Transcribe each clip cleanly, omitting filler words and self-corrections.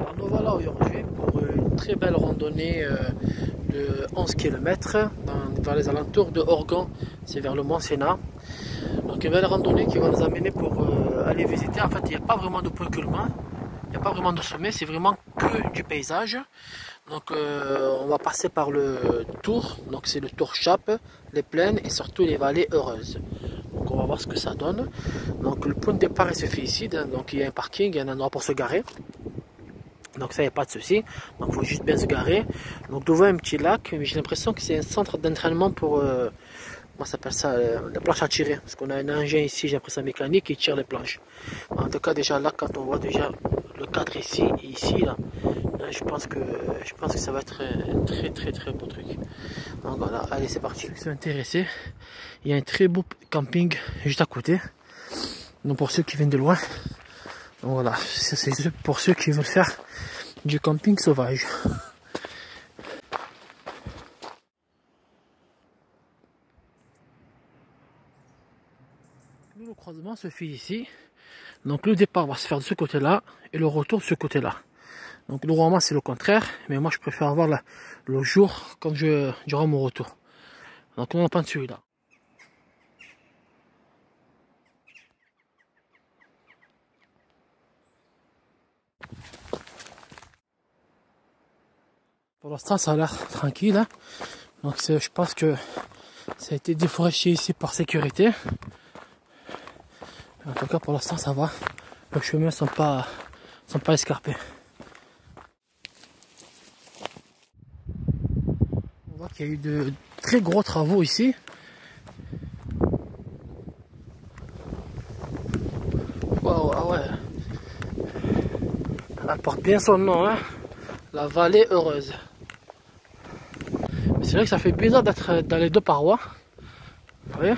Alors nous voilà aujourd'hui pour une très belle randonnée de 11 km dans les alentours de Organ, c'est vers le Mont Sénat. Donc une belle randonnée qui va nous amener pour aller visiter. En fait, il n'y a pas vraiment de point culmin, il n'y a pas vraiment de sommet, c'est vraiment que du paysage. Donc on va passer par le Tour, donc c'est le Tour Chape, les plaines et surtout les vallées heureuses. Donc on va voir ce que ça donne. Donc le point de départ il se fait ici, donc il y a un parking, il y a un endroit pour se garer. Donc ça, il n'y a pas de souci. Donc il faut juste bien se garer. Donc devant un petit lac, j'ai l'impression que c'est un centre d'entraînement pour, comment ça s'appelle ça, la planche à tirer. Parce qu'on a un engin ici, j'ai l'impression mécanique, qui tire les planches. En tout cas déjà là, quand on voit déjà le cadre ici et ici, là je pense que ça va être un très beau truc. Donc voilà, allez c'est parti. Si vous êtes intéressé, il y a un très beau camping juste à côté. Donc pour ceux qui viennent de loin, donc voilà, c'est pour ceux qui veulent faire du camping sauvage. Le croisement se fait ici. Donc le départ va se faire de ce côté-là et le retour de ce côté-là. Donc normalement c'est le contraire, mais moi je préfère avoir le jour quand durant mon retour. Donc on va prendre celui-là. Pour l'instant ça a l'air tranquille, hein. Donc je pense que ça a été déforesté ici par sécurité. En tout cas pour l'instant ça va. Les chemins sont pas escarpés. On voit qu'il y a eu de très gros travaux ici. Wow, ah ouais. Elle porte bien son nom, hein. La vallée heureuse. Mais c'est vrai que ça fait bizarre d'être dans les deux parois. Vous voyez,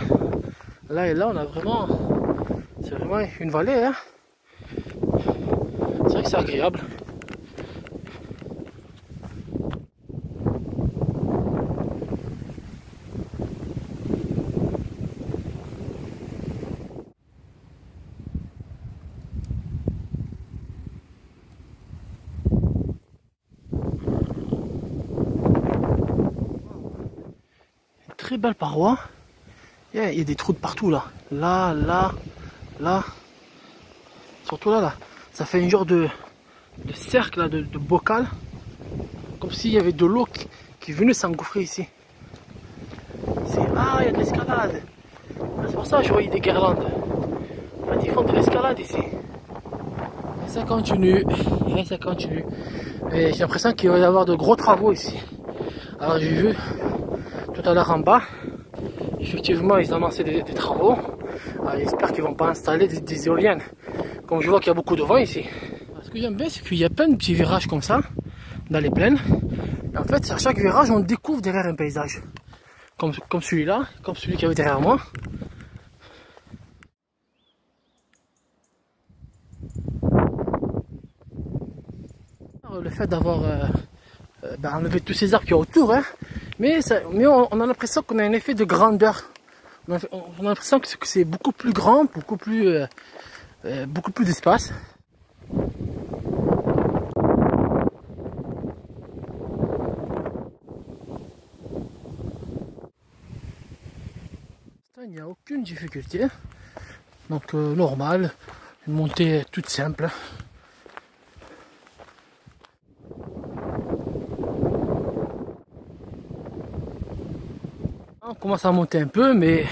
là et là on a vraiment, c'est vraiment une vallée, hein. C'est vrai que c'est agréable. Très belle paroi. Il y a des trous de partout là. Là. Surtout là. Ça fait un genre de cercle là, de bocal. Comme s'il y avait de l'eau qui venait s'engouffrer ici. Ah, il y a de l'escalade. C'est pour ça que je voyais des guirlandes. En fait, ils font de l'escalade ici. Et ça continue. Et j'ai l'impression qu'il va y avoir de gros travaux ici. Alors j'ai vu tout à l'heure en bas, effectivement ils annonçaient des travaux. Alors, j'espère qu'ils vont pas installer des éoliennes. Comme je vois qu'il y a beaucoup de vent ici. Ce que j'aime bien, c'est qu'il y a plein de petits virages comme ça, dans les plaines. Et en fait, à chaque virage, on découvre derrière un paysage. Comme celui-là, comme celui qui avait derrière moi. Le fait d'avoir enlevé tous ces arbres qui y a autour, hein, mais on a l'impression qu'on a un effet de grandeur. On a l'impression que c'est beaucoup plus grand, beaucoup plus d'espace. Il n'y a aucune difficulté. Donc normal, une montée toute simple. On commence à monter un peu, mais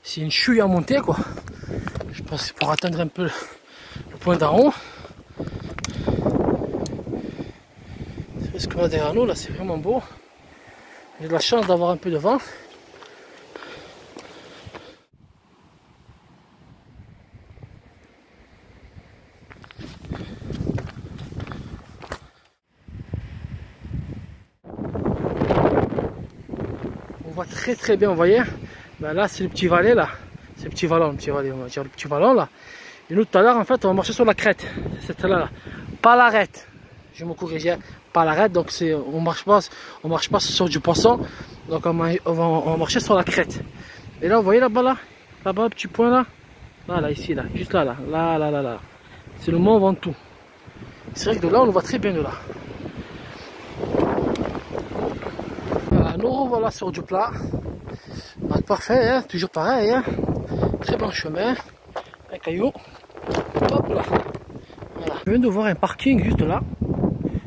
c'est une chouille à monter quoi. Je pense pour atteindre un peu le point d'en haut. C'est ce qu'on a derrière nous là, c'est vraiment beau. J'ai de la chance d'avoir un peu de vent. On voit très bien, vous voyez. Ben là c'est le petit vallée là. C'est le petit vallon, on va dire le petit vallon là. Et nous tout à l'heure en fait on va marcher sur la crête. C'est là. Pas l'arête. Je me corrigeais. Pas l'arête, donc on marche pas sur du poisson. Donc on va marcher sur la crête. Et là vous voyez là-bas le petit point là. Là, ici, là, juste là. C'est le Mont Ventoux. C'est vrai que de là on le voit très bien de là. Voilà, nous revoilà sur du plat. Donc, parfait, hein, toujours pareil, hein. Très bon chemin, un caillou. Hop là. Voilà. Je viens de voir un parking juste là.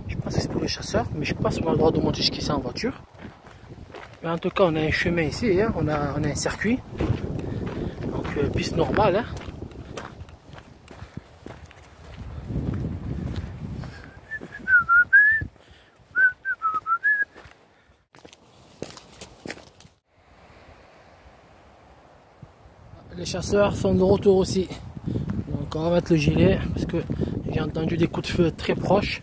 Je pense que c'est pour les chasseurs, mais je ne sais pas si on a le droit de monter jusqu'ici en voiture. Mais en tout cas, on a un chemin ici, hein. On a un circuit. Donc piste normale, hein. Les chasseurs sont de retour aussi. Donc on va mettre le gilet parce que j'ai entendu des coups de feu très proches.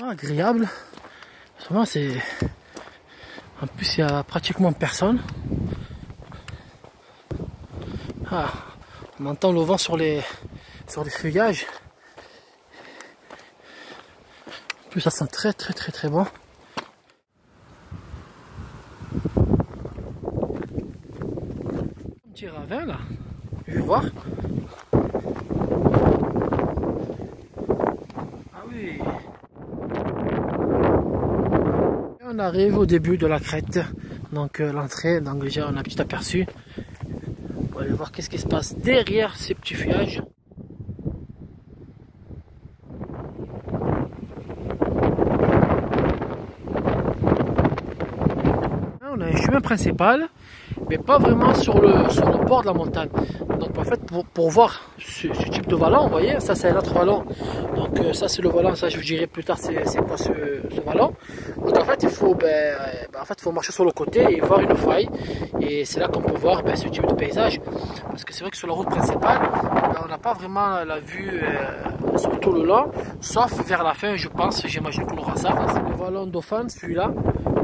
Agréable. C'est... En plus il n'y a pratiquement personne. Ah, on entend le vent sur les feuillages. En plus ça sent très bon. Un petit ravin là, je vais voir. Ah oui. Et on arrive au début de la crête, donc l'entrée, donc déjà on a un petit aperçu. On va aller voir qu'est-ce qui se passe derrière ces petits feuillages. On a un chemin principal, mais pas vraiment sur le bord de la montagne. Donc en fait, pour voir ce type de vallon, vous voyez, ça c'est un autre vallon. Donc ça c'est le vallon, ça je vous dirai plus tard c'est quoi ce vallon. Donc en fait il faut, faut marcher sur le côté et voir une faille. Et c'est là qu'on peut voir ce type de paysage. Parce que c'est vrai que sur la route principale, on n'a pas vraiment la vue sur tout le long, sauf vers la fin je pense, j'imagine qu'on aura ça. C'est le vallon Dauphin, celui-là.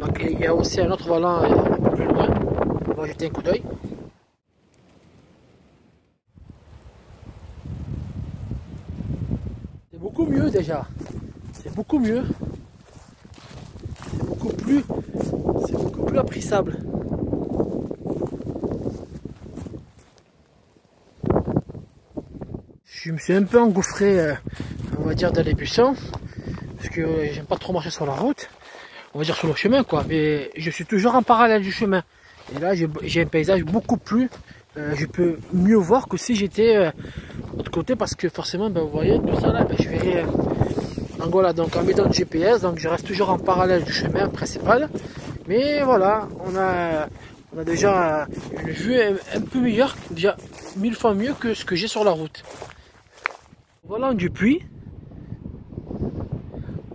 Donc il y a aussi un autre vallon un peu plus loin. On va jeter un coup d'œil. C'est beaucoup mieux déjà. C'est beaucoup mieux. C'est beaucoup plus appréciable. Je me suis un peu engouffré, on va dire, dans les buissons. Parce que j'aime pas trop marcher sur la route. On va dire sur le chemin quoi, mais je suis toujours en parallèle du chemin. Et là j'ai un paysage beaucoup plus, je peux mieux voir que si j'étais de l'autre côté, parce que forcément vous voyez tout ça là, je verrai. Donc voilà, donc en mettant le GPS, donc je reste toujours en parallèle du chemin principal. Mais voilà, on a déjà une vue un peu meilleure, déjà 1000 fois mieux que ce que j'ai sur la route. Voilà du puits.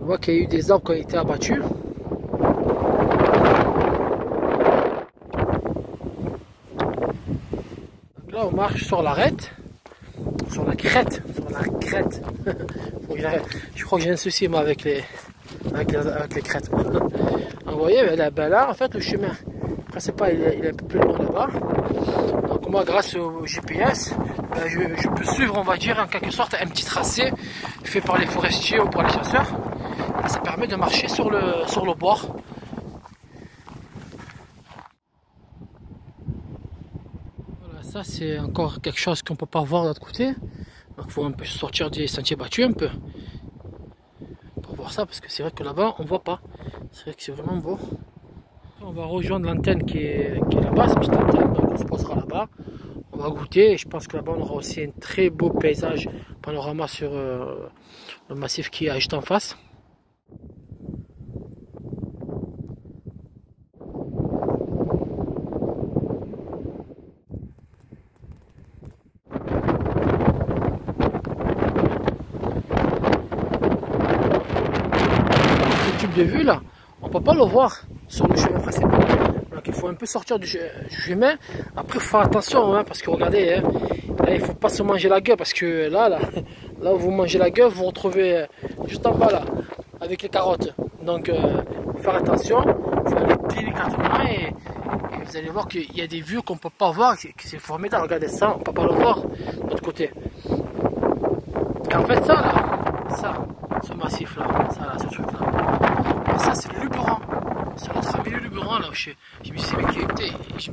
On voit qu'il y a eu des arbres qui ont été abattus. Là on marche sur l'arête, sur la crête. Je crois que j'ai un souci moi avec les crêtes. Vous voyez, là en fait le chemin principal il est un peu plus loin là-bas. Donc moi grâce au GPS, je peux suivre, on va dire en quelque sorte, un petit tracé fait par les forestiers ou par les chasseurs. Et ça permet de marcher sur le bord. Ça c'est encore quelque chose qu'on peut pas voir de l'autre côté, donc il faut un peu sortir des sentiers battus un peu pour voir ça, parce que c'est vrai que là-bas on voit pas. C'est vrai que c'est vraiment beau. On va rejoindre l'antenne qui est là-bas, cette petite antenne, donc on se posera là-bas, on va goûter, et je pense que là-bas on aura aussi un très beau paysage panorama sur le massif qui est juste en face. De vue là, on peut pas le voir sur le chemin principal, donc il faut un peu sortir du chemin. Après il faut faire attention hein, parce que regardez hein, là, il faut pas se manger la gueule, parce que là où vous mangez la gueule vous vous retrouvez juste en bas là avec les carottes. Donc faut faire attention, il faut aller délicatement et vous allez voir qu'il y a des vues qu'on peut pas voir, c'est formidable. Regardez ça, on peut pas le voir de l'autre côté. Et en fait ce massif là, ce truc là, ça c'est le Luberon, c'est notre ami milieu du bureau là. Je me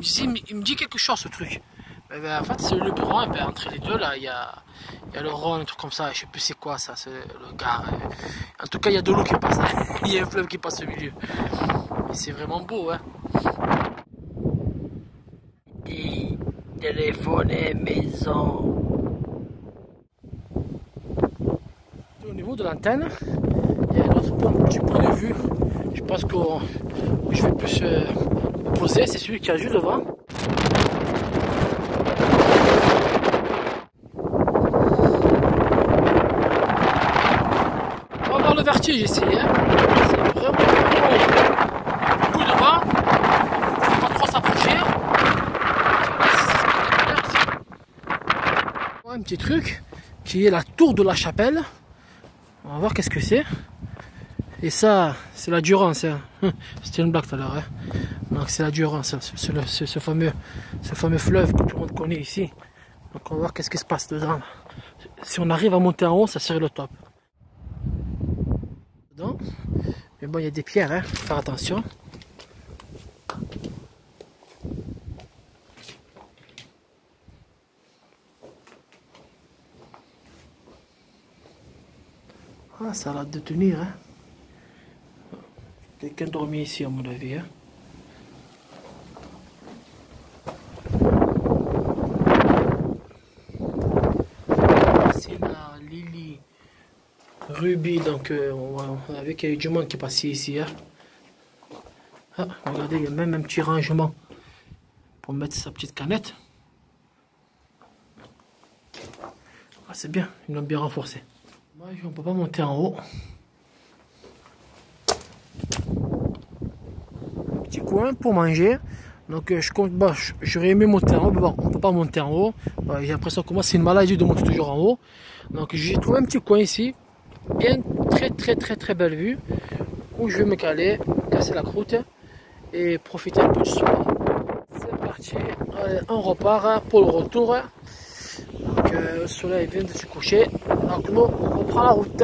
disais, il me dit quelque chose ce truc. Mais ben, en fait, c'est le bureau, et ben, entre les deux là, il y a le Rhône, un truc comme ça. Je sais plus c'est quoi ça, c'est le gare. En tout cas, il y a de l'eau qui passe. Il y a un fleuve qui passe au milieu. Et c'est vraiment beau, hein. Et téléphone et maison. Au niveau de l'antenne, il y a un autre petit point de vue. Je pense que je vais plus me poser, c'est celui qui a juste devant. On va voir le vertige ici, hein. C'est vraiment beaucoup de vent. Il ne faut pas trop s'approcher. Un petit truc qui est la tour de la chapelle. On va voir qu'est-ce que c'est. Et ça, c'est la Durance. Hein. C'était une blague tout à l'heure. Hein. Donc c'est la Durance, ce fameux fleuve que tout le monde connaît ici. Donc on va voir qu'est-ce qui se passe dedans. Si on arrive à monter en haut, ça serait le top. Dedans. Mais bon, il y a des pierres, hein. Faut faire attention. Ah, ça a l'air de tenir, hein. Quelqu'un dormait ici à mon avis, hein. C'est la Lily Ruby, donc avec il y a du monde qui est passé ici, hein. Ah, regardez, il y a même un petit rangement pour mettre sa petite canette. Ah, c'est bien, ils l'ont bien renforcé. On ne peut pas monter en haut. Petit coin pour manger. Donc je compte, j'aurais aimé monter en haut, mais bon, on ne peut pas monter en haut. J'ai l'impression que moi c'est une maladie de monter toujours en haut. Donc j'ai trouvé un petit coin ici, bien très belle vue, où je vais me caler, casser la croûte et profiter un peu du soleil. C'est parti, on repart pour le retour. Donc le soleil vient de se coucher, donc nous on reprend la route.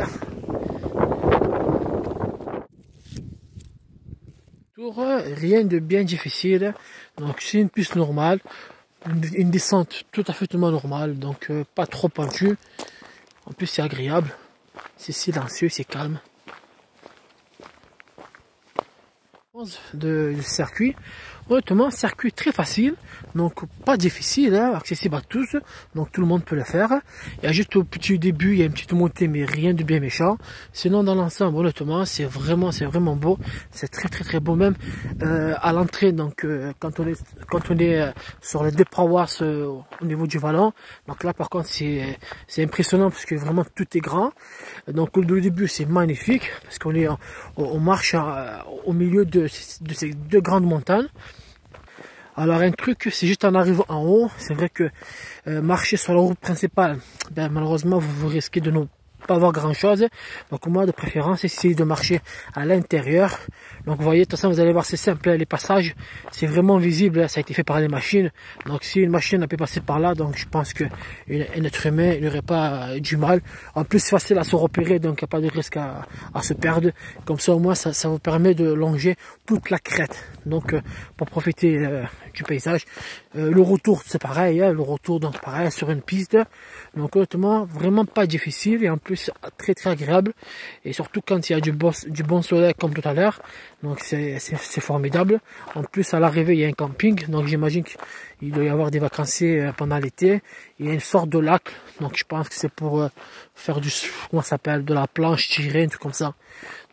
Rien de bien difficile, donc c'est une piste normale, une descente tout à fait normale, donc pas trop pentue. En plus c'est agréable, c'est silencieux, c'est calme. Du circuit, honnêtement circuit très facile, donc pas difficile, hein, accessible à tous, donc tout le monde peut le faire. Il y a juste au petit début, il y a une petite montée, mais rien de bien méchant. Sinon dans l'ensemble, honnêtement c'est vraiment beau, c'est très beau même à l'entrée. Donc quand on est sur les deux paroisses au niveau du vallon, donc là par contre c'est impressionnant parce que vraiment tout est grand. Donc le début c'est magnifique parce qu'on est on marche au milieu de ces deux grandes montagnes. Alors un truc, c'est juste en arrivant en haut, c'est vrai que marcher sur la route principale, ben, malheureusement vous risquez de ne pas voir grand chose. Donc moi de préférence essayez de marcher à l'intérieur. Donc vous voyez, de toute façon vous allez voir, c'est simple, les passages c'est vraiment visible, ça a été fait par les machines. Donc si une machine a pu passer par là, donc je pense que un être humain n'aurait pas du mal. En plus c'est facile à se repérer, donc il n'y a pas de risque à se perdre. Comme ça au moins ça vous permet de longer toute la crête, donc pour profiter du paysage. Le retour c'est pareil, hein, le retour donc pareil sur une piste. Donc honnêtement vraiment pas difficile et en plus très agréable, et surtout quand il y a du bon soleil comme tout à l'heure, donc c'est formidable. En plus à l'arrivée il y a un camping, donc j'imagine qu'il doit y avoir des vacanciers pendant l'été. Il y a une sorte de lac, donc je pense que c'est pour faire du, comment ça s'appelle, de la planche tirée, un truc comme ça.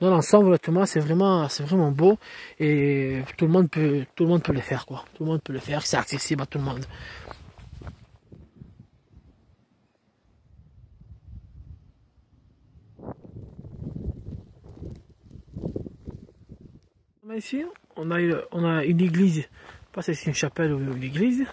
Dans l'ensemble honnêtement c'est vraiment beau, et tout le monde peut le faire quoi. Tout le monde peut le faire, c'est accessible à tout le monde. Ici, on a une église, pas si c'est une chapelle ou une église.